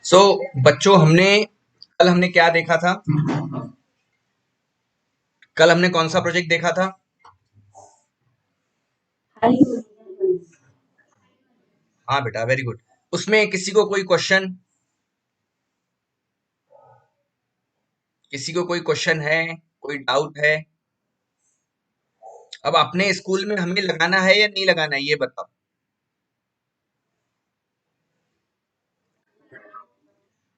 सो बच्चों कल हमने क्या देखा था? कल हमने कौन सा प्रोजेक्ट देखा था? हाँ बेटा, वेरी गुड। उसमें किसी को कोई क्वेश्चन? किसी को कोई क्वेश्चन है? कोई डाउट है? अब अपने स्कूल में हमें लगाना है या नहीं लगाना है, ये बताओ।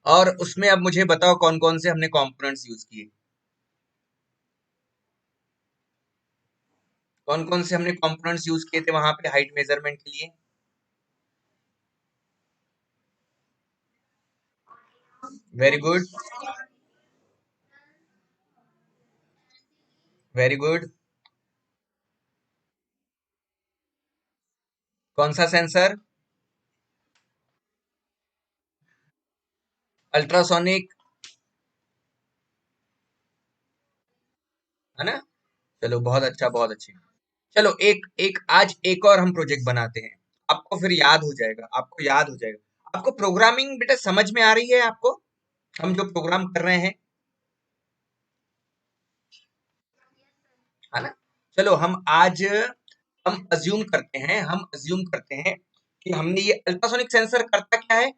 और उसमें अब मुझे बताओ कौन कौन से हमने कंपोनेंट्स यूज किए। कौन कौन से हमने कंपोनेंट्स यूज किए थे वहां पे हाइट मेजरमेंट के लिए? Very good, very good. कौन सा सेंसर? अल्ट्रासोनिक, है ना? चलो, बहुत अच्छा, बहुत अच्छे। चलो, एक एक आज एक और हम प्रोजेक्ट बनाते हैं। आपको फिर याद हो जाएगा, आपको याद हो जाएगा। आपको प्रोग्रामिंग बेटा समझ में आ रही है आपको? हम जो प्रोग्राम कर रहे हैं, है ना? चलो, हम अज्यूम करते हैं कि हमने ये अल्ट्रासोनिक सेंसर करता क्या है?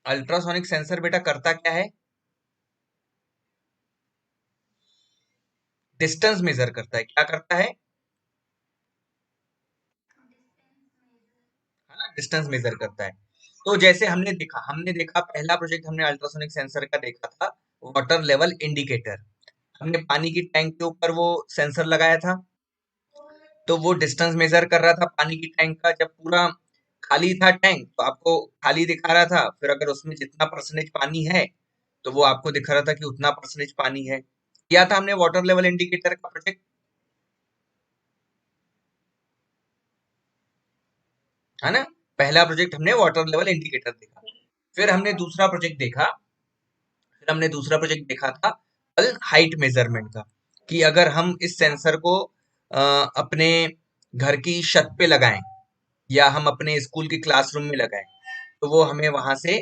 अल्ट्रासोनिक सेंसर बेटा करता क्या है? डिस्टेंस मेजर करता है। क्या करता है ना? डिस्टेंस मेजर करता है। तो जैसे हमने देखा पहला प्रोजेक्ट हमने अल्ट्रासोनिक सेंसर का देखा था, वाटर लेवल इंडिकेटर। हमने पानी की टैंक के ऊपर वो सेंसर लगाया था, तो वो डिस्टेंस मेजर कर रहा था पानी की टैंक का। जब पूरा खाली था टैंक तो आपको खाली दिखा रहा था, फिर अगर उसमें जितना परसेंटेज पानी है तो वो आपको दिखा रहा था कि उतना परसेंटेज पानी है। किया था हमने वाटर लेवल इंडिकेटर का प्रोजेक्ट, है ना? पहला प्रोजेक्ट हमने वाटर लेवल इंडिकेटर देखा। फिर हमने दूसरा प्रोजेक्ट देखा फिर हमने दूसरा प्रोजेक्ट देखा था हाइट मेजरमेंट का, कि अगर हम इस सेंसर को अपने घर की छत पे लगाएं या हम अपने स्कूल की क्लासरूम में लगाएं, तो वो हमें वहां से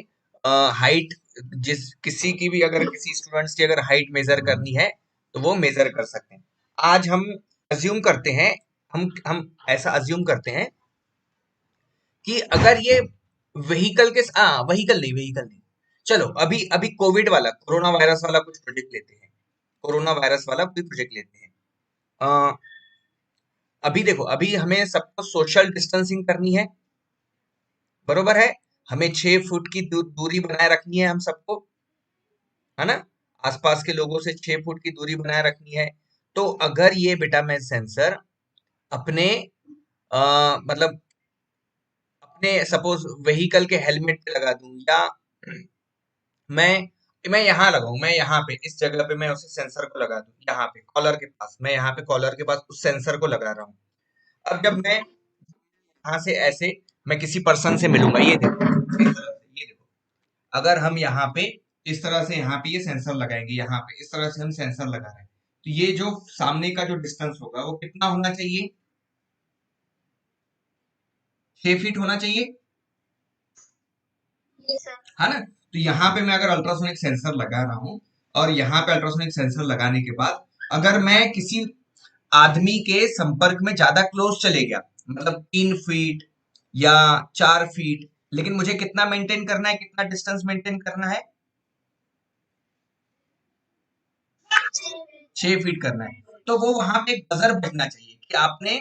हाइट, जिस किसी की भी अगर किसी स्टूडेंट्स की अगर हाइट मेजर करनी है तो वो मेजर कर सकते हैं। आज हम अज्यूम करते हैं हम ऐसा अज्यूम करते हैं कि अगर ये व्हीकल नहीं, चलो अभी अभी कोविड वाला, कोरोना वायरस वाला कुछ प्रोजेक्ट लेते हैं। कोरोना वायरस वाला कोई प्रोजेक्ट लेते हैं। अ, अभी देखो, अभी हमें सबको सोशल डिस्टेंसिंग करनी है, बरोबर है? हमें 6 फुट की दूरी बनाए रखनी है हम सबको, है ना? आसपास के लोगों से 6 फुट की दूरी बनाए रखनी है। तो अगर ये बेटा मैं सेंसर अपने मतलब अपने सपोज व्हीकल के हेलमेट पे लगा दूं, या मैं मैं यहाँ लगाऊं, मैं यहाँ पे इस जगह पे मैं उस सेंसर को लगा दूं, यहाँ पे कॉलर के पास, मैं यहाँ पे कॉलर के पास उस सेंसर को लगा रहा हूँ। अब जब मैं यहाँ से ऐसे मैं किसी पर्सन से मिलूंगा, ये देखो इस तरह से, ये देखो, अगर हम यहाँ पे इस तरह से यहाँ पे ये सेंसर लगाएंगे, यहाँ पे इस तरह से हम सेंसर लगा रहे हैं, तो ये जो सामने का जो डिस्टेंस होगा वो कितना होना चाहिए? 6 फीट होना चाहिए, है ना? तो यहाँ पे मैं अगर अल्ट्रासोनिक सेंसर लगा रहा हूँ, और यहाँ पे अल्ट्रासोनिक सेंसर लगाने के बाद अगर मैं किसी आदमी के संपर्क में ज्यादा क्लोज चले गया, मतलब 3 फीट या 4 फीट, लेकिन मुझे कितना मेंटेन करना है, कितना डिस्टेंस मेंटेन करना है? 6 फीट करना है। तो वो वहां पे एक बजर बजना चाहिए कि आपने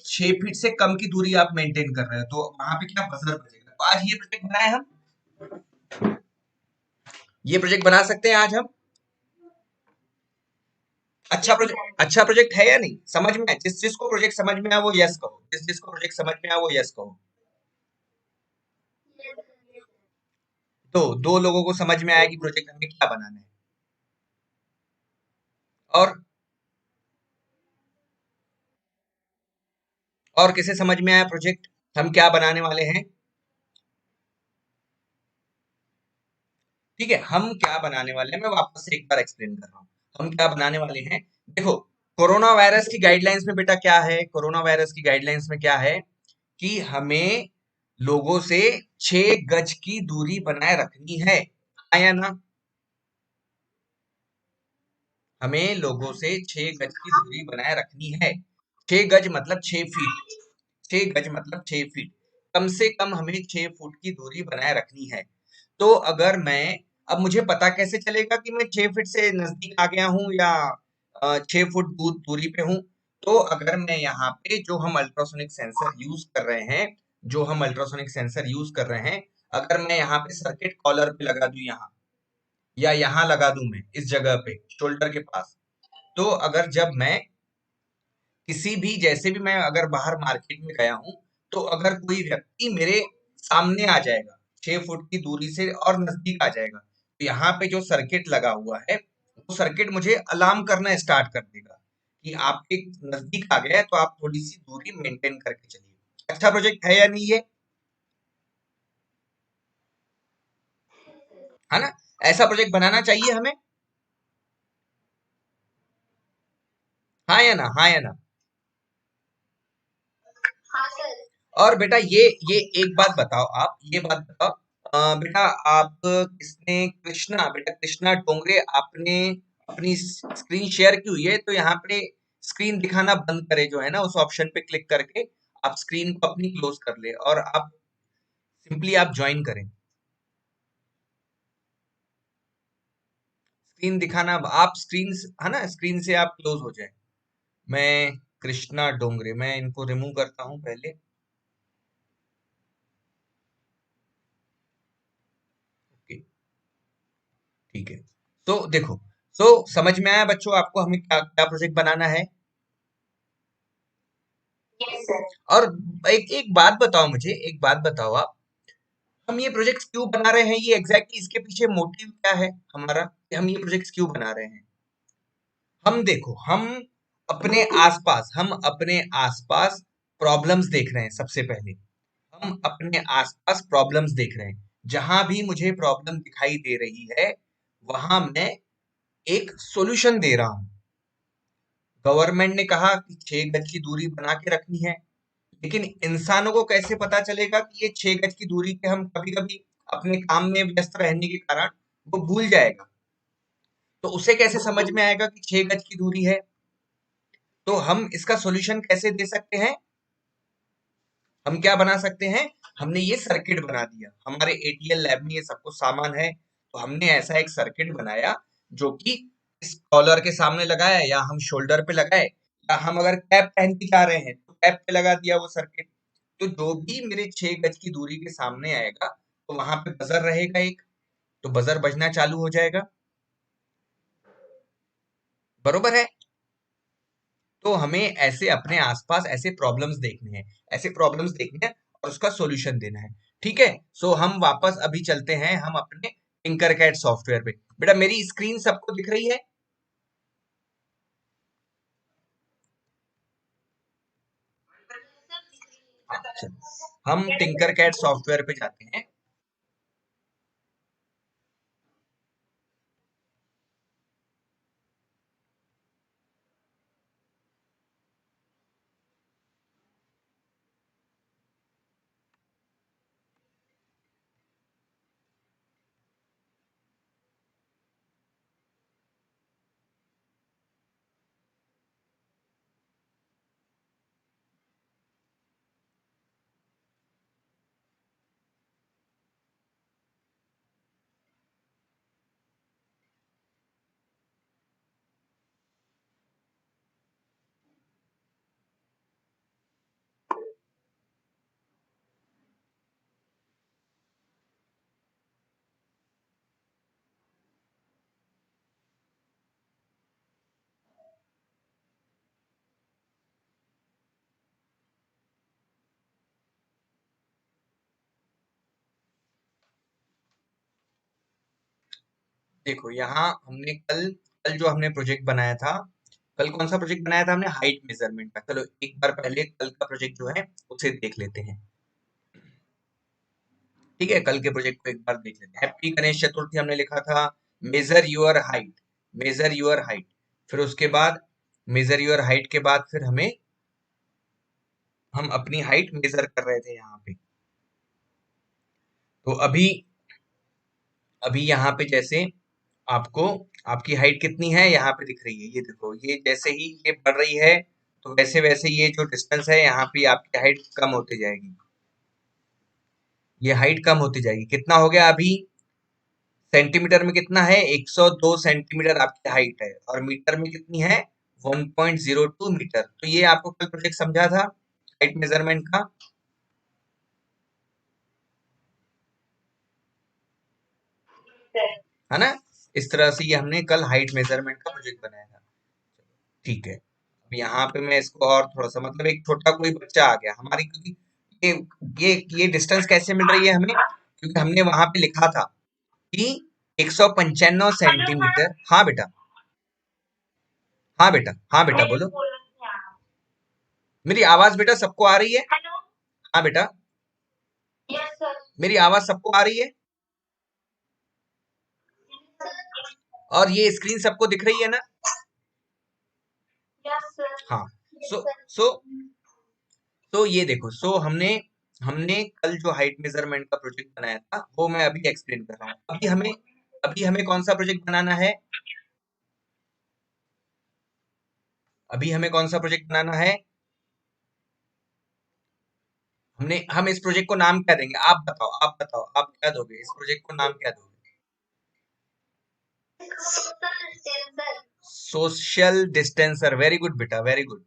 6 फीट से कम की दूरी आप मेंटेन कर रहे हो, तो वहां पे क्या बजर बजेगा। तो आज ये प्रोजेक्ट बनाए हम, ये प्रोजेक्ट बना सकते हैं आज हम। अच्छा प्रोजेक्ट है या नहीं? समझ में आया? जिस जिसको प्रोजेक्ट समझ में आया वो यस कहो, जिस जिसको प्रोजेक्ट समझ में आया वो यस कहो। तो दो लोगों को समझ में आया कि प्रोजेक्ट हमें क्या बनाना है। और और किसे समझ में आया प्रोजेक्ट हम क्या बनाने वाले हैं? ठीक है, हम क्या बनाने वाले हैं मैं वापस से एक बार एक्सप्लेन कर रहा हूँ। हम क्या बनाने वाले हैं, देखो, कोरोना वायरस की गाइडलाइंस में बेटा क्या है, कोरोना वायरस की गाइडलाइंस में क्या है कि हमें लोगों से 6 गज की दूरी बनाए रखनी है, हाँ या ना? हमें लोगों से 6 गज की दूरी बनाए रखनी है। 6 गज मतलब 6 फीट। 6 गज मतलब 6 फीट। कम से कम हमें 6 फुट की दूरी बनाए रखनी है। तो अगर मैं, अब मुझे पता कैसे चलेगा कि मैं 6 फीट से नजदीक आ गया हूँ या 6 फुट दूरी पे हूँ? तो अगर मैं यहाँ पे जो हम अल्ट्रासोनिक सेंसर यूज कर रहे हैं, जो हम अल्ट्रासोनिक सेंसर यूज कर रहे हैं, अगर मैं यहाँ पे सर्किट कॉलर पे लगा दूं यहाँ, या यहाँ लगा दूं मैं इस जगह पे शोल्डर के पास, तो अगर जब मैं किसी भी, जैसे भी मैं अगर बाहर मार्केट में गया हूं, तो अगर कोई व्यक्ति मेरे सामने आ जाएगा, 6 फुट की दूरी से और नजदीक आ जाएगा, तो यहाँ पे जो सर्किट लगा हुआ है, वो सर्किट मुझे अलार्म करना स्टार्ट कर देगा कि आपके नजदीक आ गया है, तो आप थोड़ी सी दूरी मेंटेन करके चलिए। अच्छा प्रोजेक्ट है या नहीं ये? है ना? ऐसा प्रोजेक्ट बनाना चाहिए हमें, हाँ या ना, हाँ या ना? और बेटा ये एक बात बताओ, आप ये बात बताओ, बेटा आप किसने, कृष्णा, बेटा कृष्णा डोंगरे, आपने अपनी स्क्रीन शेयर की हुई है, तो यहाँ पे स्क्रीन दिखाना बंद करे, जो है ना उस ऑप्शन पे क्लिक करके आप स्क्रीन को अपनी क्लोज कर ले और आप सिंपली आप ज्वाइन करें। स्क्रीन दिखाना, आप स्क्रीन, है ना, स्क्रीन से आप क्लोज हो जाए। मैं कृष्णा डोंगरे, मैं इनको रिमूव करता हूँ पहले। ओके, ठीक है। तो देखो, तो समझ में आया बच्चों आपको हमें क्या क्या प्रोजेक्ट बनाना है? और एक एक बात बताओ मुझे, एक बात बताओ आप, हम ये प्रोजेक्ट्स क्यों बना रहे हैं, ये एग्जैक्टली इसके पीछे मोटिव क्या है हमारा कि हम ये प्रोजेक्ट्स क्यों बना रहे हैं? हम देखो, हम अपने आसपास प्रॉब्लम्स देख रहे हैं सबसे पहले। हम अपने आसपास प्रॉब्लम्स देख रहे हैं, जहां भी मुझे प्रॉब्लम दिखाई दे रही है, वहां मैं एक सॉल्यूशन दे रहा हूं। गवर्नमेंट ने कहा कि 6 गज की दूरी बना के रखनी है, लेकिन इंसानों को कैसे पता चलेगा कि ये 6 गज की दूरी पे, हम कभी कभी अपने काम में व्यस्त रहने के कारण वो भूल जाएगा, तो उसे कैसे समझ में आएगा कि 6 गज की दूरी है? तो हम इसका सॉल्यूशन कैसे दे सकते हैं? हम क्या बना सकते हैं? हमने ये सर्किट बना दिया, हमारे एटीएल लैब में ये सब कुछ सामान है, तो हमने ऐसा एक सर्किट बनाया जो कि इस कॉलर के सामने लगाया, या हम शोल्डर पे लगाए, या हम अगर कैप पहन के जा रहे हैं तो कैप पे लगा दिया वो सर्किट। तो जो भी मेरे 6 गज की दूरी के सामने आएगा, तो वहां पे बजर रहेगा एक, तो बजर बजना चालू हो जाएगा। बरोबर है? तो हमें ऐसे अपने आसपास ऐसे प्रॉब्लम्स देखने हैं, ऐसे प्रॉब्लम्स देखने हैं और उसका सॉल्यूशन देना है। ठीक है, सो हम वापस अभी चलते हैं हम अपने टिंकरकैड सॉफ्टवेयर पे। बेटा मेरी स्क्रीन सबको दिख रही है? अच्छा, हम टिंकरकैड सॉफ्टवेयर पे जाते हैं। देखो यहाँ हमने कल कल जो हमने प्रोजेक्ट बनाया था, कल कौन सा प्रोजेक्ट बनाया था हमने? हाइट मेजरमेंट का। चलो एक बार पहले कल का प्रोजेक्ट जो है उसे देख लेते हैं। ठीक है, कल के प्रोजेक्ट को एक बार देख लेते हैं। हैप्पी गणेश चतुर्थी हमने लिखा था, major your height, major your height. फिर उसके बाद मेजर योर हाइट के बाद फिर हम अपनी हाइट मेजर कर रहे थे यहाँ पे। तो अभी अभी यहाँ पे जैसे आपको आपकी हाइट कितनी है यहाँ पे दिख रही है, ये देखो, ये जैसे ही ये बढ़ रही है तो वैसे वैसे ये जो डिस्टेंस है यहाँ पे आपकी हाइट कम होती जाएगी, ये हाइट कम होती जाएगी। कितना हो गया अभी? सेंटीमीटर में कितना है? 102 सेंटीमीटर आपकी हाइट है, और मीटर में कितनी है? 1.02 मीटर। तो ये आपको कल प्रोजेक्ट समझा था हाइट मेजरमेंट का, है ना? इस तरह से ये हमने कल हाइट मेजरमेंट का प्रोजेक्ट बनाया था। ठीक है, अब यहाँ पे मैं इसको और थोड़ा सा, मतलब एक छोटा कोई बच्चा आ गया हमारी, क्योंकि ये ये डिस्टेंस कैसे मिल रही है हमें? क्योंकि हमने वहां पे लिखा था कि 195 सेंटीमीटर। हाँ बेटा, हाँ बेटा, हाँ बेटा बोलो। मेरी आवाज बेटा सबको आ रही है? हाँ बेटा, मेरी आवाज सबको आ रही है? और ये स्क्रीन सबको दिख रही है ना? हाँ। सो सो तो ये देखो, हमने हमने कल जो हाइट मेजरमेंट का प्रोजेक्ट बनाया था वो मैं अभी एक्सप्लेन कर रहा हूँ। अभी हमें कौन सा प्रोजेक्ट बनाना है? अभी हमें कौन सा प्रोजेक्ट बनाना है? हम इस प्रोजेक्ट को नाम क्या देंगे? आप बताओ, आप बताओ, आप क्या दोगे इस प्रोजेक्ट को, नाम क्या दोगे? सोशल डिस्टेंसर। वेरी गुड बेटा, वेरी गुड,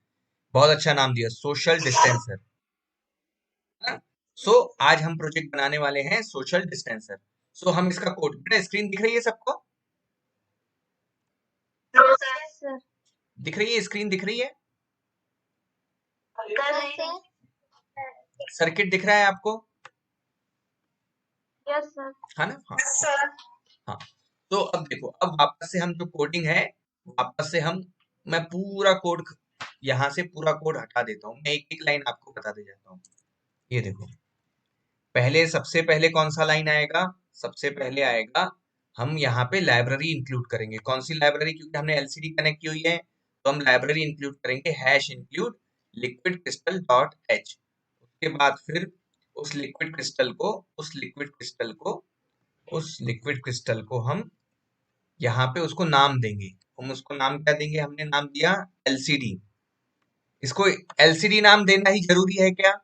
बहुत अच्छा नाम दिया, सोशल डिस्टेंसर। सो आज हम प्रोजेक्ट बनाने वाले हैं सोशल डिस्टेंसर। हम इसका कोड, बेटा स्क्रीन दिख रही है सबको? दिख रही है? स्क्रीन दिख रही है? सर्किट दिख रहा है आपको? है ना? हाँ हाँ। तो अब देखो, अब वापस से हम जो कोडिंग है, वापस से मैं पूरा कोड यहाँ से पूरा कोड हटा देता हूँ, मैं एक एक लाइन आपको बता दे जाता हूँ। ये देखो, सबसे पहले कौन सा लाइन आएगा? सबसे पहले आएगा, हम यहाँ पे लाइब्रेरी इंक्लूड करेंगे। कौन सी लाइब्रेरी? क्योंकि हमने एलसीडी कनेक्ट की हुई है, तो हम लाइब्रेरी इंक्लूड करेंगे, hash include liquid crystal dot H. उसके बाद फिर उस लिक्विड क्रिस्टल को उस लिक्विड क्रिस्टल को उस लिक्विड क्रिस्टल को हम यहाँ पे उसको नाम देंगे। हम उसको नाम क्या देंगे? हमने नाम दिया एलसीडी। इसको एलसीडी नाम देना ही जरूरी है क्या?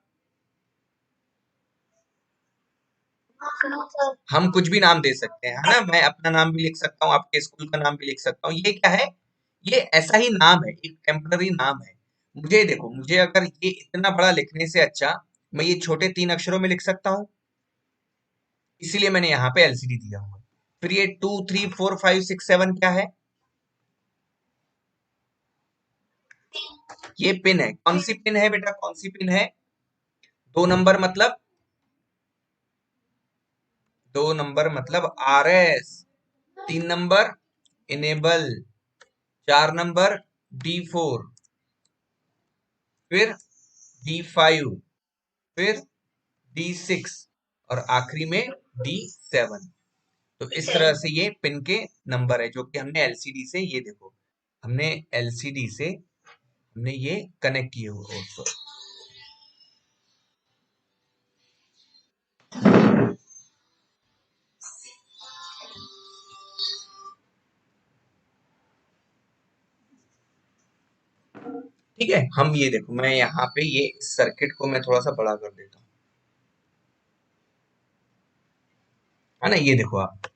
हम कुछ भी नाम दे सकते हैं, है ना? मैं अपना नाम भी लिख सकता हूँ, आपके स्कूल का नाम भी लिख सकता हूँ। ये क्या है? ये ऐसा ही नाम है, एक टेम्पररी नाम है। मुझे देखो, मुझे अगर ये इतना बड़ा लिखने से अच्छा मैं ये छोटे 3 अक्षरों में लिख सकता हूँ, इसीलिए मैंने यहाँ पे एलसीडी दिया हुआ है। फिर ये 2 3 4 5 6 7 क्या है? ये पिन है। कौन सी पिन है बेटा? कौन सी पिन है? 2 नंबर मतलब RS। 3 number enable. 4 number D4, फिर D5, फिर D6, और आखिरी में D7। तो इस तरह से ये पिन के नंबर है जो कि हमने एलसीडी से, ये देखो, हमने एलसीडी से हमने ये कनेक्ट किए हुए। ठीक है, हम ये देखो, मैं यहाँ पे ये सर्किट को मैं थोड़ा सा बड़ा कर देता हूँ, है ना? ये देखो, आप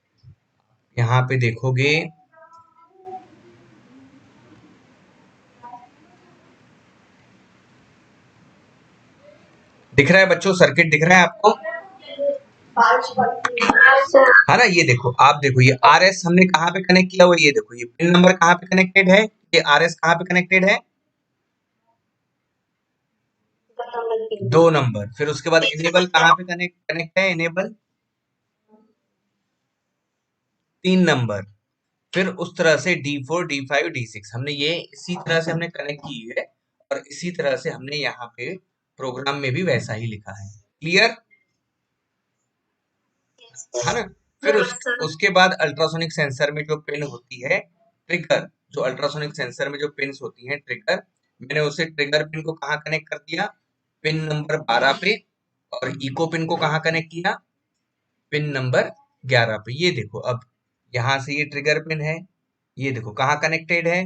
यहाँ पे देखोगे, दिख रहा है बच्चों? सर्किट दिख रहा है आपको? है ना? ये देखो, आप देखो, ये आरएस हमने कहाँ पे कनेक्ट किया हुआ है? ये देखो, ये पिन नंबर कहाँ पे कनेक्टेड है? ये आरएस कहाँ पे कनेक्टेड है? 2 नंबर। फिर उसके बाद इनेबल कहाँ पे कनेक्ट है? Enable 3 number. फिर उस तरह से D4 D5 D6 हमने ये इसी तरह से हमने कनेक्ट की है, और इसी तरह से हमने यहाँ पे प्रोग्राम में भी वैसा ही लिखा है। क्लियर? है ना? फिर उसके बाद अल्ट्रासोनिक सेंसर में जो पिन होती है, ट्रिगर, जो अल्ट्रासोनिक सेंसर में जो पिन्स होती हैं ट्रिगर, मैंने उसे ट्रिगर पिन को कहाँ कनेक्ट कर दिया, पिन नंबर 12 पे, और इको पिन को कहाँ कनेक्ट किया, पिन नंबर 11 पे। ये देखो, अब यहां से ये ट्रिगर पिन है, ये देखो कहाँ कनेक्टेड है,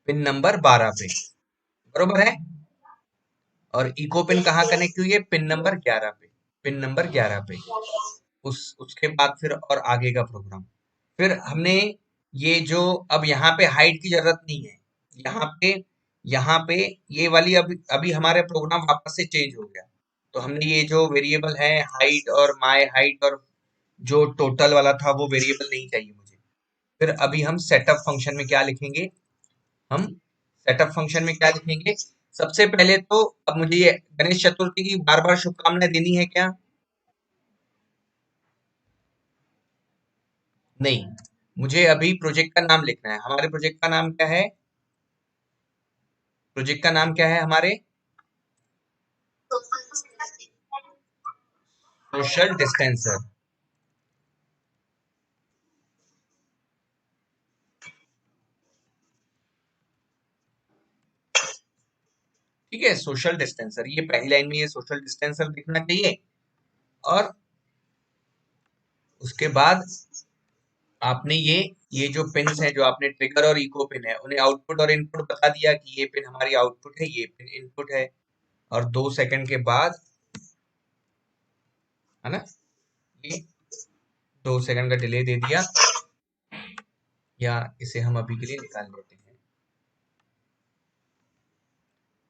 पिन नंबर 12 पे, बरोबर है। और इको पिन कहाँ कनेक्ट हुई है, पिन नंबर 11 पे, पिन नंबर 11 पे। उसके बाद फिर और आगे का प्रोग्राम, फिर हमने ये जो, अब यहाँ पे हाइट की जरूरत नहीं है, यहाँ पे ये वाली अभी अभी हमारे प्रोग्राम वापस से चेंज हो गया। तो हमने ये जो वेरिएबल है हाइट और माय हाइट और जो टोटल वाला था वो वेरिएबल नहीं चाहिए मुझे। फिर अभी हम सेटअप फंक्शन में क्या लिखेंगे, हम सेटअप फंक्शन में क्या लिखेंगे, सबसे पहले तो अब मुझे ये गणेश चतुर्थी की बार बार शुभकामनाएं देनी है क्या, नहीं। मुझे अभी प्रोजेक्ट का नाम लिखना है, हमारे प्रोजेक्ट का नाम क्या है, प्रोजेक्ट का नाम क्या है हमारे, सोशल डिस्टेंसर। ठीक है, सोशल डिस्टेंसर, ये पहली लाइन में ये सोशल डिस्टेंसर दिखना चाहिए। और उसके बाद आपने ये जो पिन्स है, जो आपने ट्रिगर और इको पिन है, उन्हें आउटपुट और इनपुट बता दिया कि ये पिन हमारी आउटपुट है, ये पिन इनपुट है। और 2 सेकंड के बाद, है ना, ये 2 सेकंड का डिले दे दिया, या इसे हम अभी के लिए निकाल लेते हैं।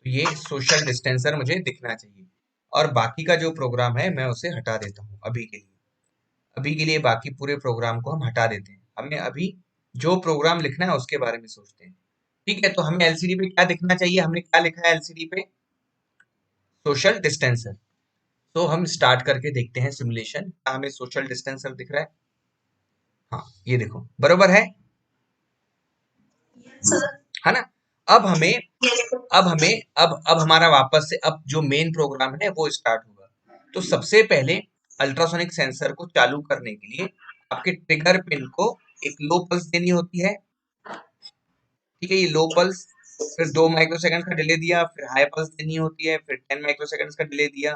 तो ये सोशल डिस्टेंसर मुझे दिखना चाहिए, और बाकी का जो प्रोग्राम है मैं उसे हटा देता हूँ अभी के लिए। अभी के लिए बाकी पूरे प्रोग्राम को हम हटा देते हैं, हमें अभी जो प्रोग्राम लिखना है उसके बारे में सोचते हैं। ठीक है, तो हमें एलसीडी पे क्या दिखना चाहिए, हमने क्या लिखा है एलसीडी पे, सोशल डिस्टेंसर। तो हम स्टार्ट करके देखते हैं सिमुलेशन, क्या हमें सोशल डिस्टेंसर दिख रहा है, हाँ ये देखो बरोबर है ना। अब हमें अब हमारा वापस से अब जो मेन प्रोग्राम है वो स्टार्ट होगा। तो सबसे पहले अल्ट्रासोनिक सेंसर को चालू करने के लिए आपके ट्रिगर पिन को एक लो पल्स देनी होती है। ठीक है, ये लो पल्स, फिर 2 माइक्रोसेकंड का डिले दिया, फिर हाई पल्स देनी होती है, फिर 10 माइक्रोसेकंड का डिले दिया,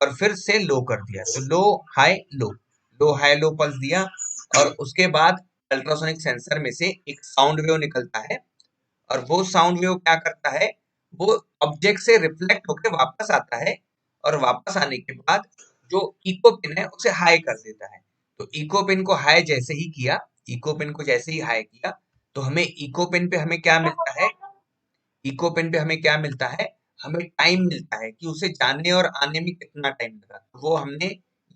और फिर से लो कर दिया। तो लो हाई लो, लो हाई लो पल्स दिया, और उसके बाद अल्ट्रासोनिक सेंसर में से एक साउंड वेव निकलता है, और वो साउंड वेव क्या करता है, वो ऑब्जेक्ट से रिफ्लेक्ट होकर वापस आता है, और वापस आने के बाद जो इको पिन है उसे हाई कर देता है। तो इको पिन को हाई जैसे ही किया, इको पिन को जैसे ही हाई किया, तो हमें इको पिन पे हमें क्या मिलता है, इको पिन पे हमें क्या मिलता है, हमें टाइम मिलता है कि उसे जाने और आने में कितना टाइम लगा। वो हमने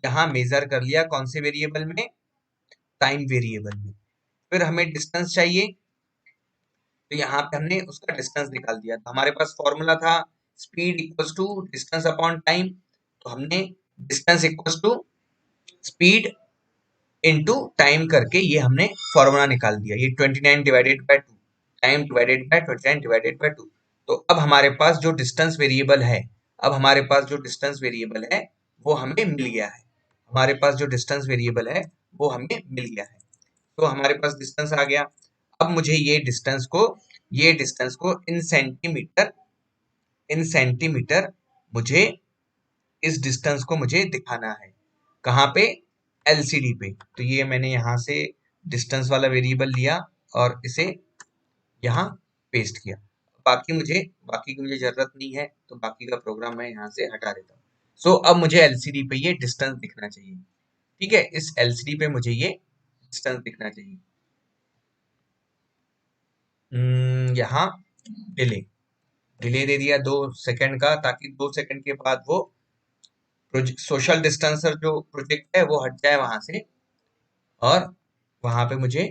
यहाँ मेजर कर लिया, कौन से वेरिएबल में, टाइम वेरिएबल में। फिर हमें डिस्टेंस चाहिए, तो यहाँ पे हमने उसका डिस्टेंस निकाल दिया। तो हमारे पास फॉर्मूला था speed equals to distance upon time, तो हमने distance equals to speed into time करके ये हमने फॉर्मूला निकाल दिया, ये 29 divided by 2, time divided by 29 divided by 2। तो अब हमारे पास जो डिस्टेंस वेरिएबल है, अब हमारे पास जो डिस्टेंस वेरिएबल है वो हमें मिल गया है, हमारे पास जो डिस्टेंस वेरिएबल है वो हमें मिल गया है। तो हमारे पास डिस्टेंस आ गया। अब मुझे ये डिस्टेंस को इन सेंटीमीटर मुझे इस डिस्टेंस को मुझे दिखाना है, कहाँ पे, एलसीडी पे। तो ये मैंने यहाँ से डिस्टेंस वाला वेरिएबल लिया और इसे यहाँ पेस्ट किया। बाकी की मुझे जरूरत नहीं है, तो बाकी का प्रोग्राम मैं यहाँ से हटा देता हूँ। सो अब मुझे एलसीडी पे ये डिस्टेंस दिखना चाहिए। ठीक है, इस एलसीडी पे मुझे ये डिस्टेंस दिखना चाहिए। यहाँ डिले डिले दे दिया 2 सेकंड का, ताकि 2 सेकंड के बाद वो सोशल डिस्टेंसर जो प्रोजेक्ट है वो हट जाए वहां से, और वहां पे मुझे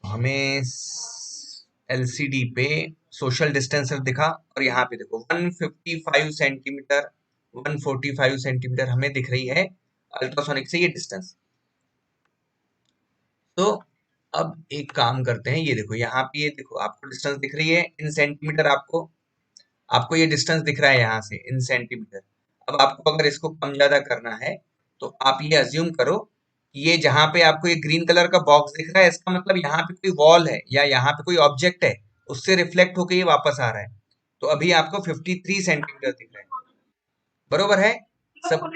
हमें एलसीडी पे सोशल डिस्टेंसर दिखा, और यहाँ पे देखो 155 सेंटीमीटर, 145 सेंटीमीटर हमें दिख रही है अल्ट्रासोनिक से ये डिस्टेंस। तो अब एक काम करते हैं, ये देखो यहाँ पे, ये देखो आपको डिस्टेंस दिख रही है इन सेंटीमीटर, आपको आपको ये डिस्टेंस दिख रहा है यहाँ से इन सेंटीमीटर। अब आपको अगर इसको कम ज्यादा करना है तो आप ये अज्यूम करो कि ये जहाँ पे आपको ये ग्रीन कलर का बॉक्स दिख रहा है, इसका मतलब यहाँ पे कोई वॉल है या यहाँ पे कोई ऑब्जेक्ट है, उससे रिफ्लेक्ट होके ये वापस आ रहा है। तो अभी आपको 53 सेंटीमीटर दिख रहा है, बरोबर है? सब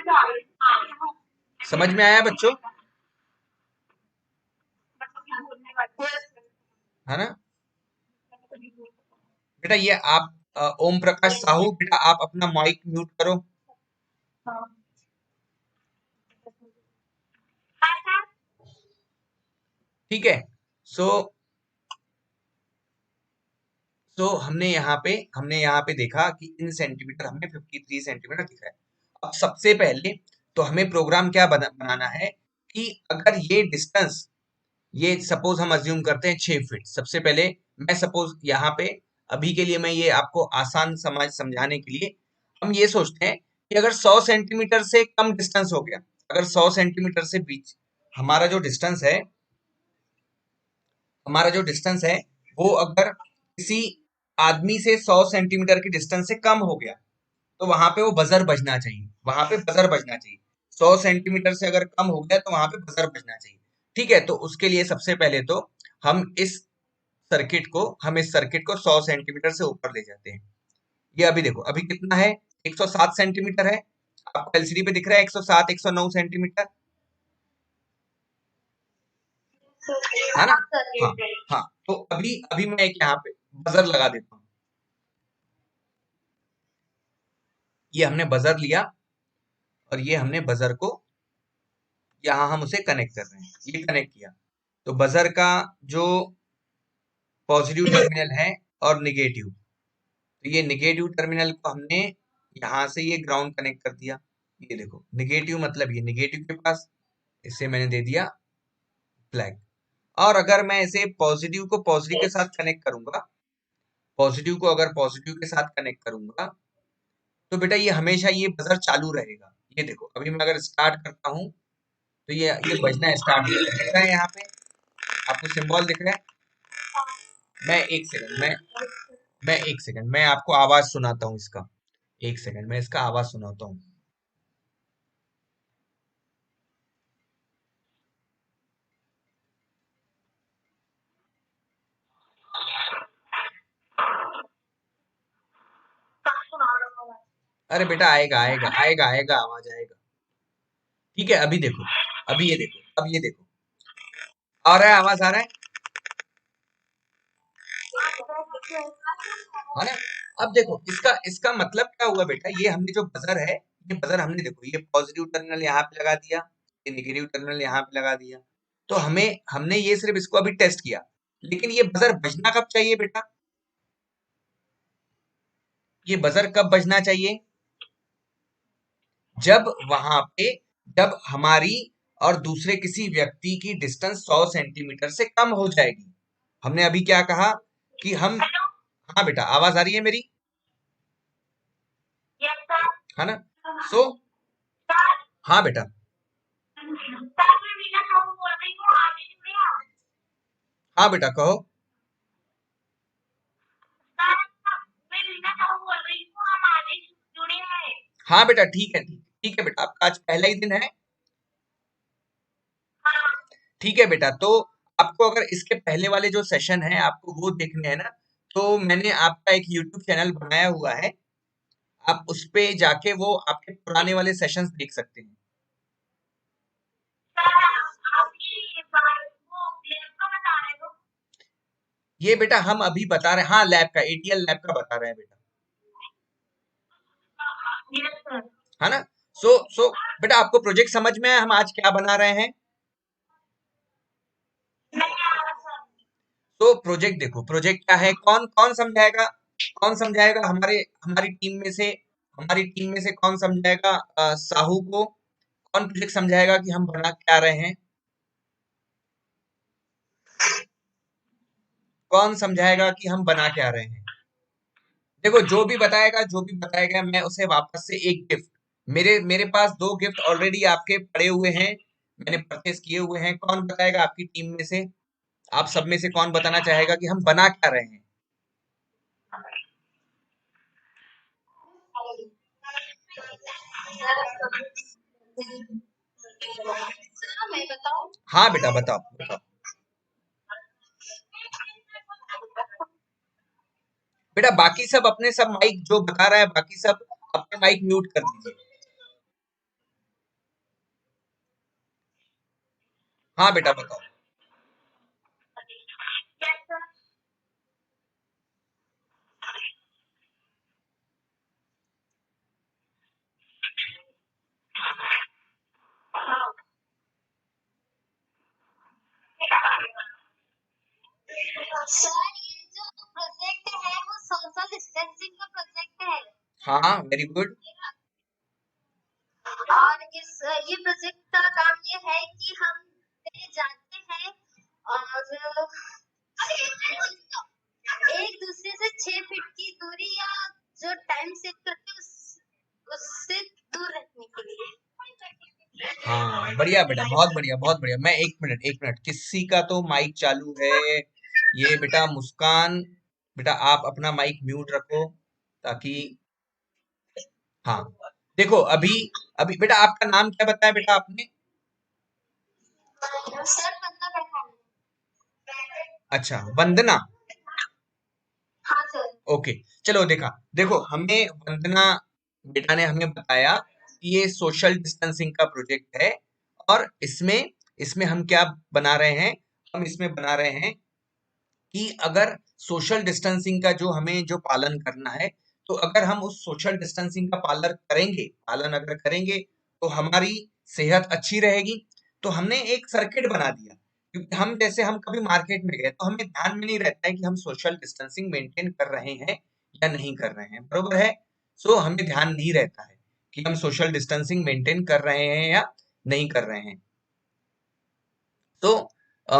समझ में आया बच्चों? है ना बेटा? ये आप ओम प्रकाश साहू, बेटा आप अपना माइक म्यूट करो। ठीक है। सो हमने यहाँ पे देखा कि इन सेंटीमीटर हमें 53 सेंटीमीटर दिख रहा है। अब सबसे पहले तो हमें प्रोग्राम क्या बनाना है कि अगर ये डिस्टेंस, ये सपोज हम अज्यूम करते हैं 6 फीट। सबसे पहले मैं सपोज यहाँ पे, अभी के लिए मैं ये आपको आसान समझाने के लिए हम ये सोचते हैं कि अगर 100 सेंटीमीटर से कम डिस्टेंस हो गया, अगर 100 सेंटीमीटर से बीच हमारा जो डिस्टेंस है, हमारा जो डिस्टेंस है वो अगर किसी आदमी से 100 सेंटीमीटर की डिस्टेंस से कम हो गया, तो वहां पे वो बजर बजना चाहिए, वहां पे बजर बजना चाहिए। 100 सेंटीमीटर से अगर कम हो गया तो वहां पे बजर बजना चाहिए। ठीक है, तो उसके लिए सबसे पहले तो हम इस सर्किट को 100 सेंटीमीटर से ऊपर ले जाते हैं। ये अभी देखो, अभी कितना है? 107 सेंटीमीटर है। आपको एलसीडी पे दिख रहा है 107, 109 सेंटीमीटर, है ना? हाँ हाँ। तो अभी अभी मैं एक यहाँ पे बजर लगा देता हूँ। ये हमने बजर लिया और ये हमने बजर को यहाँ हम उसे कनेक्ट कर रहे हैं, ये कनेक्ट किया। तो बजर का जो पॉजिटिव टर्मिनल है और निगेटिव, तो ये निगेटिव टर्मिनल को हमने यहाँ से ये ग्राउंड कनेक्ट कर दिया। ये देखो निगेटिव मतलब ये निगेटिव के पास, इसे मैंने दे दिया ब्लैक। और अगर मैं इसे पॉजिटिव को पॉजिटिव के साथ कनेक्ट करूंगा, पॉजिटिव को अगर पॉजिटिव के साथ कनेक्ट करूंगा, तो बेटा ये हमेशा ये बजर चालू रहेगा। ये देखो अभी मैं अगर स्टार्ट करता हूँ तो ये बजना स्टार्ट दिख रहा है, यहाँ पे आपको सिंबल दिख रहा है। मैं एक सेकंड मैं आपको आवाज सुनाता हूँ इसका। एक सेकंड मैं इसका आवाज सुनाता हूँ। अरे बेटा आएगा आएगा आएगा आएगा, आवाज आएगा। ठीक है, अभी देखो, अभी ये देखो, अब ये देखो, आ रहा है, आवाज आ रहा है ना? अब देखो इसका इसका मतलब क्या हुआ बेटा, ये हमने जो बजर है, ये बजर हमने देखो ये पॉजिटिव टर्मिनल यहाँ पे लगा दिया, ये नेगेटिव टर्मिनल यहाँ पे लगा दिया। तो हमने ये सिर्फ इसको अभी टेस्ट किया, लेकिन ये बजर बजना कब चाहिए बेटा? ये बजर कब बजना चाहिए? जब वहां पे, जब हमारी और दूसरे किसी व्यक्ति की डिस्टेंस 100 सेंटीमीटर से कम हो जाएगी। हमने अभी क्या कहा कि हम, हाँ बेटा आवाज आ रही है मेरी, है ना? सो हाँ बेटा, हाँ बेटा कहो। हाँ बेटा ठीक है, ठीक है बेटा, आपका आज पहला ही दिन है। ठीक है बेटा, तो आपको अगर इसके पहले वाले जो सेशन है आपको वो देखने हैं ना, तो मैंने आपका एक यूट्यूब चैनल बनाया हुआ है, आप उस पे जाके वो आपके पुराने वाले सेशंस देख सकते हैं। ये बेटा हम अभी बता रहे हैं, हाँ लैब का, एटीएल लैब का बता रहे हैं बेटा, है ना? सो बेटा आपको प्रोजेक्ट समझ में है हम आज क्या बना रहे हैं? तो प्रोजेक्ट देखो, प्रोजेक्ट क्या है, कौन कौन समझाएगा? कौन समझाएगा हमारे, हमारी टीम में से कौन समझाएगा? साहू को कौन प्रोजेक्ट समझाएगा कि हम बना क्या रहे हैं? कौन समझाएगा कि हम बना क्या रहे हैं? देखो जो भी बताएगा मैं उसे वापस से एक गिफ्ट, मेरे मेरे पास दो गिफ्ट ऑलरेडी आपके पड़े हुए हैं, मैंने परचेस किए हुए हैं। कौन बताएगा आपकी टीम में से? आप सब में से कौन बताना चाहेगा कि हम बना क्या रहे हैं? मैं बताऊं? हाँ बेटा, बताओ बताओ। बेटा बाकी सब अपने सब माइक जो बता रहा है, बाकी सब अपने माइक म्यूट कर दीजिए। हाँ बेटा बताओ। सर, ये जो प्रोजेक्ट है वो सोशल डिस्टेंसिंग का प्रोजेक्ट है। हाँ वेरी गुड। और ये प्रोजेक्ट का काम ये है कि हम जानते हैं और एक दूसरे से 6 फीट की दूरी या जो टाइम सेट करते हैं उससे दूर रखने के लिए। हाँ बढ़िया बेटा, बहुत बढ़िया बहुत बढ़िया। मैं एक मिनट, किसी का तो माइक चालू है। ये बेटा मुस्कान, बेटा आप अपना माइक म्यूट रखो ताकि, हाँ देखो अभी, अभी बेटा आपका नाम क्या बताया बेटा आपने? सर बंदा बैठा है। अच्छा वंदना। हाँ सर। ओके, चलो देखा, देखो हमें वंदना बेटा ने हमें बताया कि ये सोशल डिस्टेंसिंग का प्रोजेक्ट है, और इसमें इसमें हम क्या बना रहे हैं? हम इसमें बना रहे हैं कि अगर सोशल डिस्टेंसिंग का जो हमें जो पालन करना है, तो अगर हम उस सोशल डिस्टेंसिंग का पालन अगर करेंगे तो हमारी सेहत अच्छी रहेगी। तो हमने एक सर्किट बना दिया, क्योंकि हम जैसे हम कभी मार्केट में गए तो हमें ध्यान में नहीं रहता है कि हम सोशल डिस्टेंसिंग मेंटेन कर रहे हैं या नहीं कर रहे हैं, बरोबर है? सो हमें ध्यान नहीं रहता है कि हम सोशल डिस्टेंसिंग मेंटेन कर रहे हैं या नहीं कर रहे हैं। तो अ,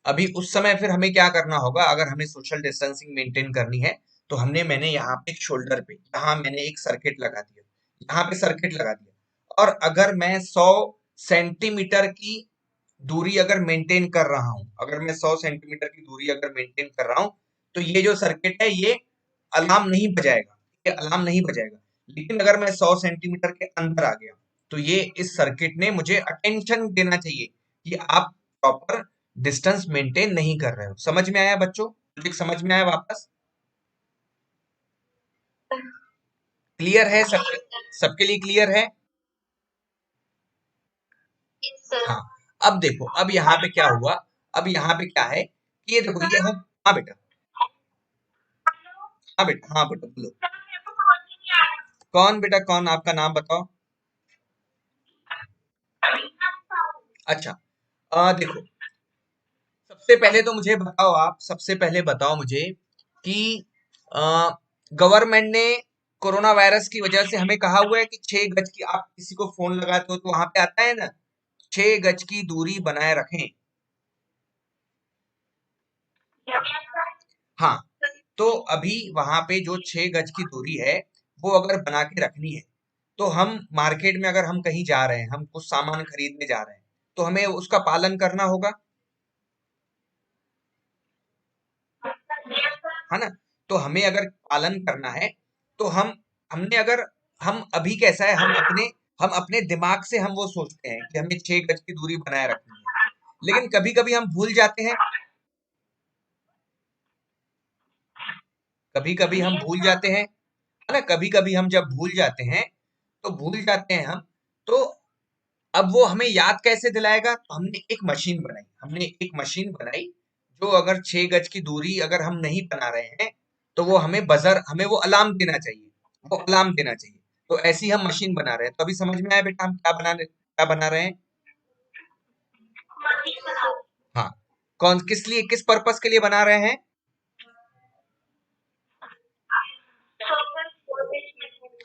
अभी उस समय फिर हमें क्या करना होगा? अगर हमें सोशल डिस्टेंसिंग मेंटेन करनी है, तो मैंने यहाँ पे शोल्डर पे यहाँ मैंने एक सर्किट लगा दिया, यहाँ पे सर्किट लगा दिया, और अगर मैं 100 सेंटीमीटर की दूरी अगर मेंटेन कर रहा हूं, अगर मैं 100 सेंटीमीटर की दूरी अगर मेंटेन कर रहा हूं, तो ये जो सर्किट है ये अलार्म नहीं बजाएगा, ये अलार्म नहीं बजाएगा। लेकिन अगर मैं 100 सेंटीमीटर के अंदर आ गया, तो ये इस सर्किट ने मुझे अटेंशन देना चाहिए कि आप प्रॉपर डिस्टेंस मेंटेन नहीं कर रहे हो। समझ में आया बच्चों? लॉजिक समझ में आया वापस? क्लियर है सबके? सबके लिए क्लियर है? हाँ। अब देखो, अब यहाँ पे क्या हुआ? अब यहाँ पे क्या है कि ये देखो, ये हम, हाँ बेटा, हाँ बेटा, हाँ बेटा बोलो। कौन बेटा, कौन? आपका नाम बताओ। अच्छा, देखो, सबसे पहले तो मुझे बताओ, आप सबसे पहले बताओ मुझे कि गवर्नमेंट ने कोरोना वायरस की वजह से हमें कहा हुआ है कि 6 गज की, आप किसी को फोन लगाते हो तो वहां पे आता है ना, 6 गज की दूरी बनाए रखें। हाँ, तो अभी वहां पे जो 6 गज की दूरी है, वो अगर बना के रखनी है, तो हम मार्केट में अगर हम कहीं जा रहे हैं, हम कुछ सामान खरीदने जा रहे हैं, तो हमें उसका पालन करना होगा, है ना? तो हमें अगर पालन करना है, तो हमने अगर, हम अभी कैसा है, हम अपने दिमाग से हम वो सोचते हैं कि हमें 6 गज की दूरी बनाए रखनी है, लेकिन कभी कभी हम भूल जाते हैं, कभी कभी हम भूल जाते हैं, है ना? कभी कभी हम जब भूल जाते हैं, तो भूल जाते हैं हम, तो अब वो हमें याद कैसे दिलाएगा? तो हमने एक मशीन बनाई, जो अगर 6 गज की दूरी अगर हम नहीं बना रहे हैं, तो वो हमें वो अलार्म देना चाहिए, वो अलार्म देना चाहिए। तो ऐसी हम मशीन बना रहे हैं। तो अभी समझ में आया बेटा हम क्या बना रहे हैं? हाँ, किस लिए, किस पर्पस के लिए बना रहे हैं?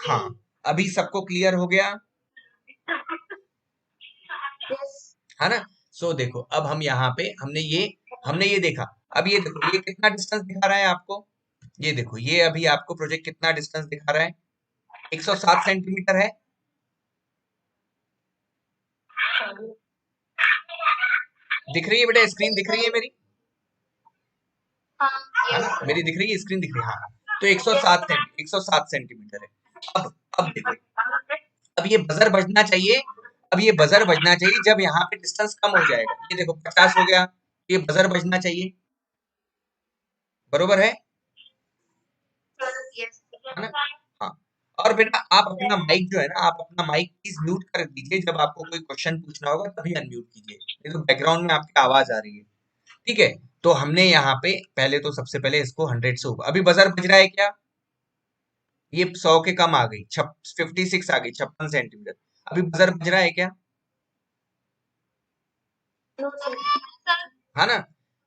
हाँ, अभी सबको क्लियर हो गया, है ना? सो देखो, अब हम यहाँ पे हमने ये देखा। अब ये देखो, ये कितना डिस्टेंस दिखा रहा है आपको? ये देखो, ये अभी आपको प्रोजेक्ट कितना डिस्टेंस दिखा रहा है? 107 सेंटीमीटर है। दिख रही है बेटा? स्क्रीन दिख रही है मेरी? हाँ, है यस ना, सर। मेरी दिख रही है, स्क्रीन दिख रही है, हाँ। तो 107 सेंटीमीटर है। अब देखो, अब ये बजर बजना चाहिए, अब ये बजर बजना चाहिए जब यहाँ पे डिस्टेंस कम हो जाएगा। ये देखो 50 हो गया, ये बजर बजना चाहिए, बरोबर है यस है ना? हाँ। और बेटा आप अपना माइक जो है ना, आप अपना माइक प्लीज म्यूट कर दीजिए, जब आपको कोई क्वेश्चन पूछना होगा तभी अनम्यूट कीजिए, नहीं तो बैकग्राउंड में आपकी आवाज आ रही है। ठीक है, तो हमने यहाँ पे पहले तो सबसे पहले इसको 100 से ऊपर, अभी बजर बज रहा है क्या? ये 100 के कम आ गई, 56 आ गई, 56 सेंटीमीटर। अभी बजर बज रहा है क्या? सर। है ना?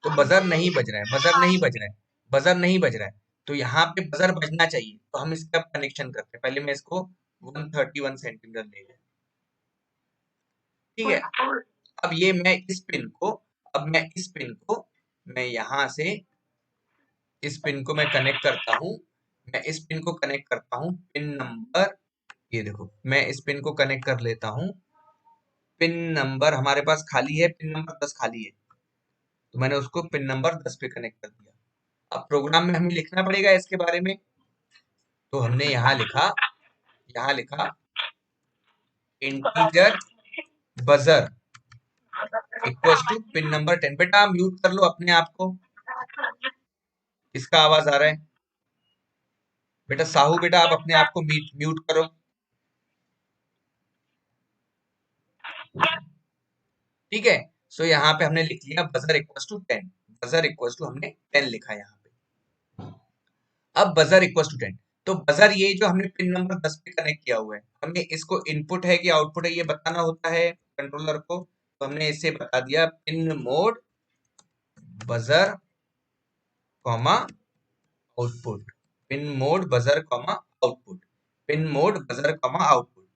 तो बजर नहीं बज रहा है, बजर नहीं बज रहा है, बजर नहीं बज रहा है। तो यहाँ पे बजर बजना चाहिए, तो हम इसका कनेक्शन करते हैं। पहले मैं इसको 131 सेंटीमीटर ले लें। ठीक है, अब ये मैं इस पिन को, अब मैं इस पिन को, मैं यहाँ से इस पिन को मैं कनेक्ट करता हूँ, मैं इस पिन को कनेक्ट करता हूँ, पिन नंबर, ये देखो मैं इस पिन को कनेक्ट कर लेता हूँ। पिन नंबर हमारे पास खाली है, पिन नंबर 10 खाली है, तो मैंने उसको पिन नंबर 10 पे कनेक्ट कर दिया। अब प्रोग्राम में हमें लिखना पड़ेगा इसके बारे में, तो हमने यहाँ लिखा integer buzzer equals to pin number 10। बेटा म्यूट कर लो अपने आप को, इसका आवाज आ रहा है। बेटा साहू, बेटा आप अपने आप को म्यूट करो। ठीक है, सो यहाँ पे हमने लिख लिया buzzer equals to 10, buzzer equals to हमने 10 लिखा यहाँ पे। अब बजर इक्वल्स टू 10, तो बजर ये जो हमने पिन नंबर 10 पे कनेक्ट किया हुआ है, हमें इसको इनपुट है कि आउटपुट है ये बताना होता है कंट्रोलर को, तो हमने इसे बता दिया pin mode buzzer comma output, pin mode buzzer comma output, pin mode buzzer comma output.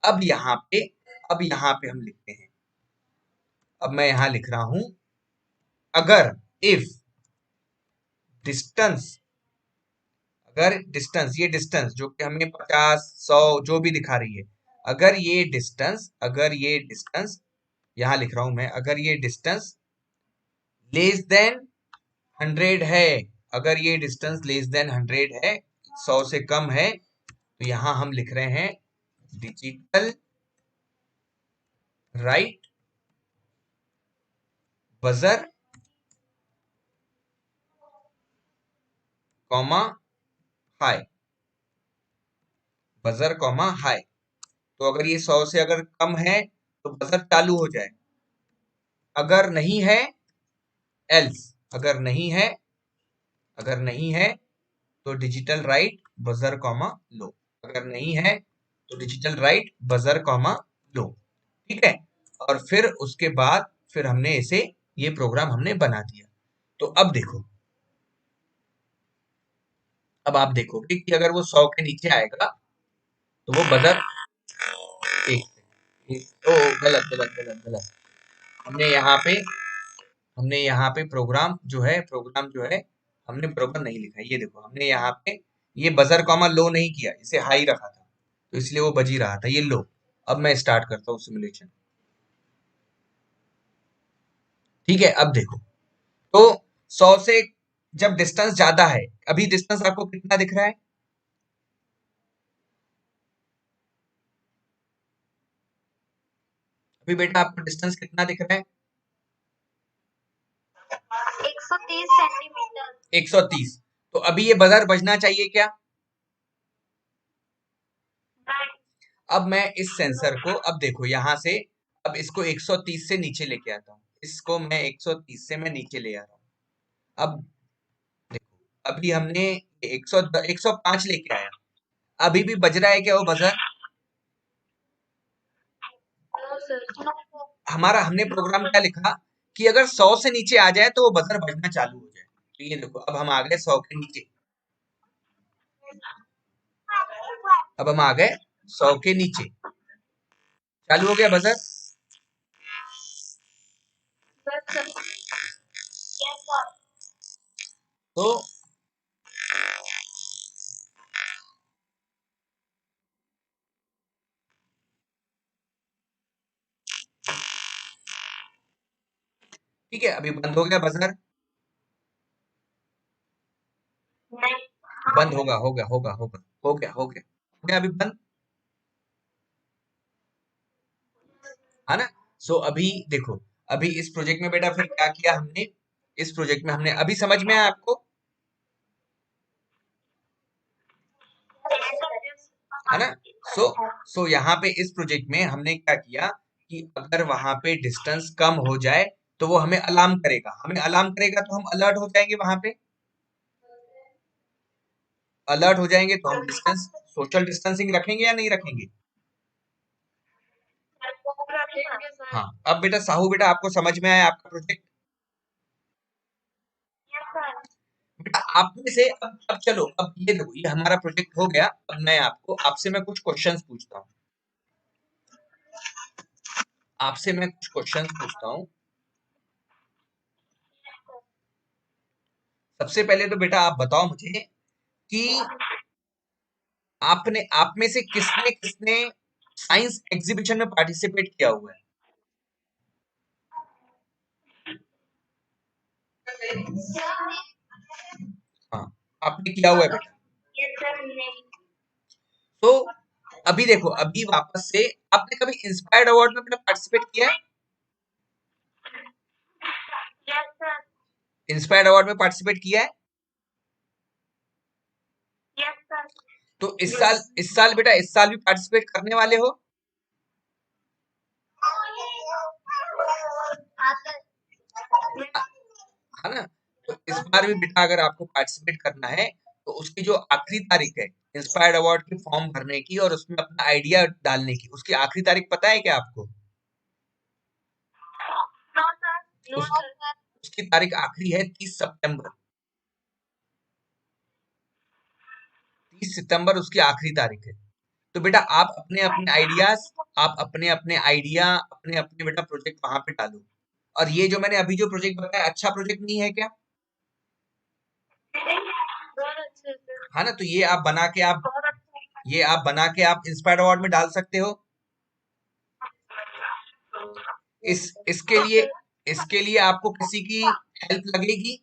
अब यहाँ पे हम लिखते हैं, अब मैं यहाँ लिख रहा हूं, अगर इफ डिस्टेंस, अगर डिस्टेंस, ये डिस्टेंस जो कि हमें 50 100 जो भी दिखा रही है, अगर ये डिस्टेंस यहाँ लिख रहा हूं मैं, अगर ये डिस्टेंस लेस देन 100 है, अगर ये डिस्टेंस लेस देन 100 है, 100 से कम है, तो यहाँ हम लिख रहे हैं digital right buzzer comma high, buzzer comma high. तो अगर ये 100 से अगर कम है तो बजर चालू हो जाए, अगर नहीं है एल्स, अगर नहीं है तो डिजिटल राइट बजर कॉमा लो, अगर नहीं है तो डिजिटल राइट बजर कॉमा लो। ठीक है, और फिर उसके बाद फिर हमने इसे, ये प्रोग्राम हमने बना दिया। तो अब देखो, अब आप देखोगे कि अगर वो 100 के नीचे आएगा तो वो बजर, ओ गलत गलत गलत गलत, हमने यहाँ पे हमने यहाँ पे प्रोग्राम जो है हमने बरोबर नहीं लिखा। ये देखो हमने यहाँ पे ये बजर कॉमा लो नहीं किया, इसे हाई रखा था, तो इसलिए वो बज ही रहा था, ये लो। अब मैं स्टार्ट करता हूँ सिमुलेशन। ठीक है, अब देखो, तो 100 से जब डिस्टेंस ज्यादा है, अभी डिस्टेंस आपको कितना दिख रहा है? अभी बेटा आपको डिस्टेंस कितना दिख रहा है? 130 सेंटीमीटर। 130। तो अभी ये बजर बजना चाहिए क्या? अब मैं इस सेंसर को, अब देखो यहाँ से, अब इसको 130 से नीचे लेके आता हूँ, इसको मैं 130 से मैं नीचे ले आ रहा हूँ। अब देखो, अभी हमने 105 लेके आया, अभी भी बज रहा है क्या वो बजर? No sir. हमारा हमने प्रोग्राम क्या लिखा कि अगर 100 से नीचे आ जाए तो वो बजर बजना चालू हो जाए। तो ये देखो अब हम आ गए 100 के नीचे, अब हम आ गए 100 के नीचे, चालू हो गया बजर। तो ठीक है, अभी बंद हो गया बजर। बंद होगा, हो गया, होगा, होगा, हो गया, हो गया, हो गया अभी बंद, है ना। सो अभी देखो, अभी इस प्रोजेक्ट में बेटा फिर क्या किया हमने, इस प्रोजेक्ट में हमने अभी समझ में आया आपको, है ना। सो सो यहाँ पे इस प्रोजेक्ट में हमने क्या किया कि अगर वहां पे डिस्टेंस कम हो जाए तो वो हमें अलार्म करेगा, हमें अलार्म करेगा तो हम अलर्ट हो जाएंगे, वहां पे अलर्ट हो जाएंगे तो हम डिस्टेंस, सोशल डिस्टेंसिंग रखेंगे या नहीं रखेंगे। हाँ, अब बेटा साहू बेटा आपको समझ में आया आपका प्रोजेक्ट। बेटा आप में से अब चलो, अब ये देखो ये हमारा प्रोजेक्ट हो गया, अब मैं आपको, आपसे मैं कुछ क्वेश्चंस पूछता हूँ, आपसे मैं कुछ क्वेश्चंस पूछता हूँ। सबसे पहले तो बेटा आप बताओ मुझे कि आपने, आप में से किसने किसने साइंस एग्जीबिशन में पार्टिसिपेट किया हुआ है। हाँ, आपने किया हुआ है बेटा। तो अभी देखो, अभी वापस से आपने कभी इंस्पायर्ड अवार्ड में बेटा पार्टिसिपेट किया है, इंस्पायर्ड अवार्ड में पार्टिसिपेट किया है। तो इस साल बेटा, इस साल भी पार्टिसिपेट करने वाले हो, है ना। तो इस बार भी बेटा अगर आपको पार्टिसिपेट करना है तो उसकी जो आखिरी तारीख है इंस्पायर्ड अवार्ड के फॉर्म भरने की और उसमें अपना आइडिया डालने की, उसकी आखिरी तारीख पता है क्या आपको। उस, उसकी तारीख आखिरी है 30 सितंबर, 30 सितंबर उसकी आखिरी तारीख है। तो बेटा आप अपने अपने आइडियाज, आप अपने अपने आइडिया, अपने अपने बेटा प्रोजेक्ट वहां पे डालो। और ये जो मैंने अभी जो प्रोजेक्ट बताया, अच्छा प्रोजेक्ट नहीं है क्या, है ना। तो ये आप बना के आप, ये आप बना के आप इंस्पायर्ड अवार्ड में डाल सकते हो। इसके लिए आपको किसी की हेल्प लगेगी,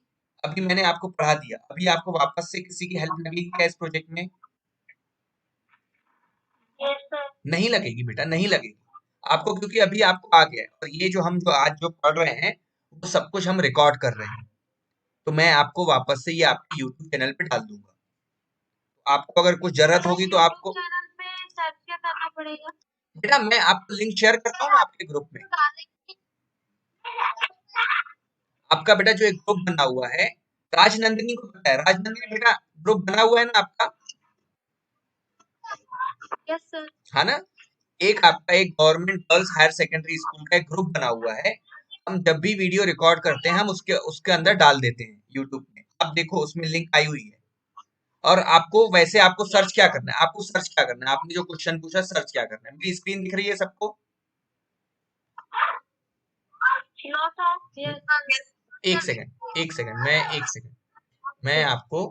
अभी मैंने आपको पढ़ा दिया, अभी आपको वापस से किसी की हेल्प लगेगी क्या इस प्रोजेक्ट में। नहीं लगेगी बेटा, नहीं लगेगी आपको, क्योंकि अभी आपको आ गया है और ये जो हम जो आज जो पढ़ रहे हैं वो सब कुछ हम रिकॉर्ड कर रहे हैं। तो मैं आपको वापस से ये आपके यूट्यूब चैनल पे डाल दूंगा, आपको अगर कुछ जरूरत होगी तो आपको चैनल पे सर्च क्या करना पड़ेगा। बेटा मैं आपको लिंक शेयर करता हूँ ना आपके ग्रुप में, आपका बेटा जो एक ग्रुप बना हुआ है, राजनंदिनी को पता है, राजनंदिनी बेटा ग्रुप बना हुआ है ना आपका, यस सर। है ना। एक आपका एक government girls higher secondary school का एक ग्रुप बना हुआ है, हम जब भी वीडियो रिकॉर्ड करते हैं हम उसके उसके अंदर डाल देते हैं यूट्यूब में, अब देखो उसमें लिंक आई हुई है। और आपको वैसे आपको सर्च क्या करना है, आपको सर्च क्या करना है, आपने जो क्वेश्चन पूछा सर्च क्या करना है, मेरी स्क्रीन दिख रही है सबको। एक सेकंड, एक सेकंड, मैं एक सेकंड, मैं आपको,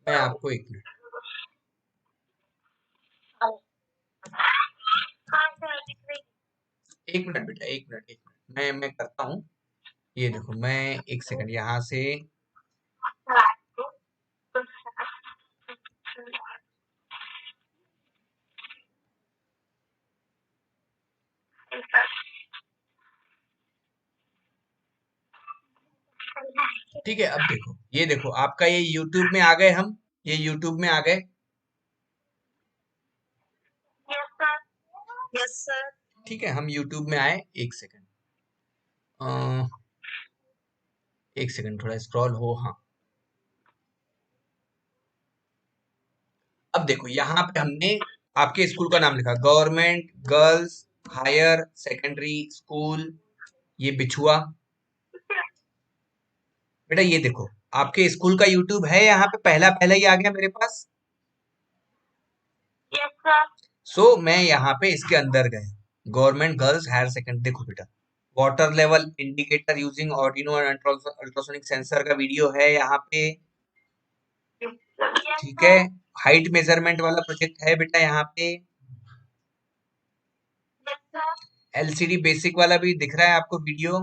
मैं आपको एक मिनट, एक मिनट बेटा, एक मिनट, एक मिनट, मैं करता हूँ। ये देखो मैं एक सेकंड यहाँ से, ठीक है। अब देखो, ये देखो आपका ये यूट्यूब में आ गए हम, ये यूट्यूब में आ गए, यस सर। ठीक है। हम यूट्यूब में आए, एक सेकंड, एक सेकंड थोड़ा स्क्रॉल हो, हाँ। अब देखो यहाँ पे हमने आपके स्कूल का नाम लिखा, government girls higher secondary school, ये बिछुआ। बेटा ये देखो आपके स्कूल का यूट्यूब है, यहाँ पे पहला पहला ही आ गया मेरे पास। Yes sir. सो मैं यहाँ पे इसके अंदर गए, गवर्नमेंट गर्ल्स हायर सेकेंडरी, देखो बेटा water level indicator using Arduino and ultrasonic sensor का वीडियो है यहाँ पे, ठीक है। हाइट मेजरमेंट वाला प्रोजेक्ट है बेटा यहाँ पे, एलसीडी बेसिक वाला भी दिख रहा है आपको वीडियो?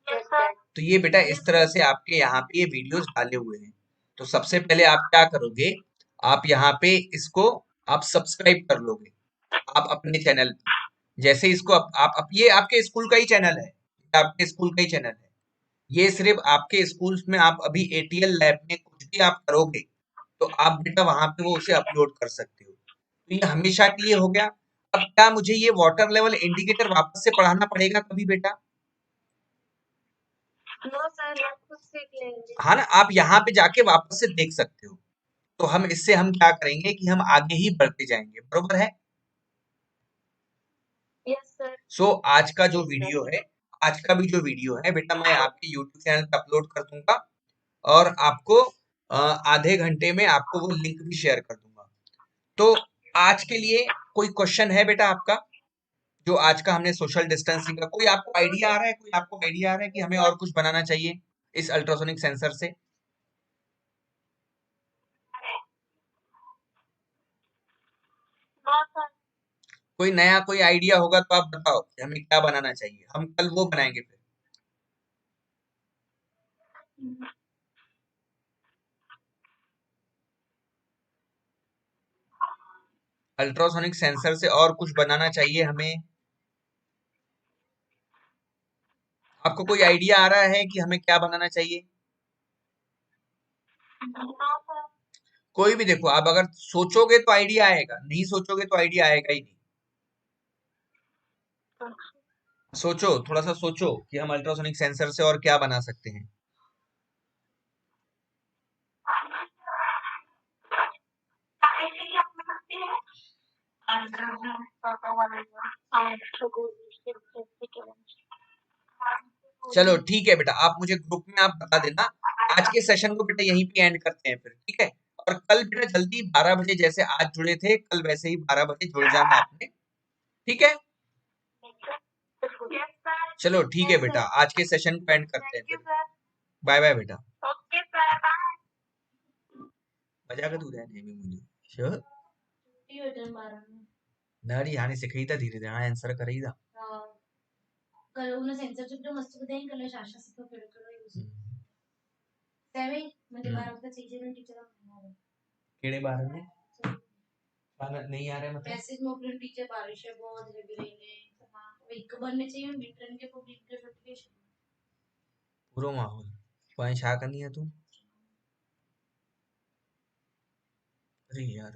Yes sir. तो ये बेटा इस तरह से आपके यहाँ पे ये वीडियोस डाले हुए हैं। तो सबसे पहले आप क्या करोगे, आप यहाँ पे इसको आप सब्सक्राइब कर लोगे आप अपने चैनल पे। जैसे इसको आप ये आपके स्कूल का ही चैनल है, आपके स्कूल का ही चैनल है। ये सिर्फ आपके स्कूल्स में आप अभी एटीएल लैब में कुछ भी आप करोगे तो आप बेटा वहां पे वो उसे अपलोड कर सकते हो। तो ये हमेशा के लिए हो गया। अब क्या मुझे ये वाटर लेवल इंडिकेटर वापस से पढ़ाना पड़ेगा कभी बेटा? नो सर, आप खुद सीख लेंगे। हाँ ना, आप यहाँ पे जाके वापस से देख सकते हो। तो हम इससे हम क्या करेंगे कि हम आगे ही बढ़ते जाएंगे, बरोबर है? Yes sir. सो आज का जो वीडियो है, आज का भी जो वीडियो है बेटा मैं आपके यूट्यूब चैनल पे अपलोड कर दूंगा और आपको आधे घंटे में आपको वो लिंक भी शेयर कर दूंगा। तो आज के लिए कोई क्वेश्चन है बेटा आपका? जो आज का हमने सोशल डिस्टेंसिंग का कोई आपको आइडिया आ रहा है, कोई आपको आइडिया आ रहा है कि हमें और कुछ बनाना चाहिए इस अल्ट्रासोनिक सेंसर से? No sir. कोई नया कोई आइडिया होगा तो आप बताओ कि हमें क्या बनाना चाहिए, हम कल वो बनाएंगे फिर। अल्ट्रासोनिक सेंसर से और कुछ बनाना चाहिए हमें? आपको कोई आइडिया आ रहा है कि हमें क्या बनाना चाहिए? No sir. कोई भी देखो, आप अगर सोचोगे तो आइडिया आएगा, नहीं सोचोगे तो आइडिया आएगा ही नहीं। सोचो, थोड़ा सा सोचो कि हम अल्ट्रासोनिक सेंसर से और क्या बना सकते हैं। चलो ठीक है बेटा, आप मुझे ग्रुप में आप बता देना। आज के सेशन को बेटा यहीं पे एंड करते हैं फिर, ठीक है? और कल बेटा जल्दी 12 बजे जैसे आज जुड़े थे कल वैसे ही 12 बजे जुड़ जाना आपने, ठीक है? Yes sir. चलो ठीक है यस बेटा, सर। आज के सेशन को एंड करते हैं थैंक यू फिर। सर। बाय बाय बेटा। Okay sir, bye. मजा तू नेहमी मुझे श नडी हाणे शिकईता धीरे धीरे हाणे आन्सर करायचा. करोना सेन्सरचे पण मस्त देईन कल शाशा सिको केडो यूज सेवे म्हणजे 12 का चीजें टीचर म्हणणार केड़े बारे में खाना नहीं आ रहा है मतलब? मैसेज मोकलन टीचर बारिश है बहुत लगी रही है हां एक बनने चाहिए मिड के पब्लिक के नोटिफिकेशन पूरा माहौल पाए छा करनी है तू? अरे यार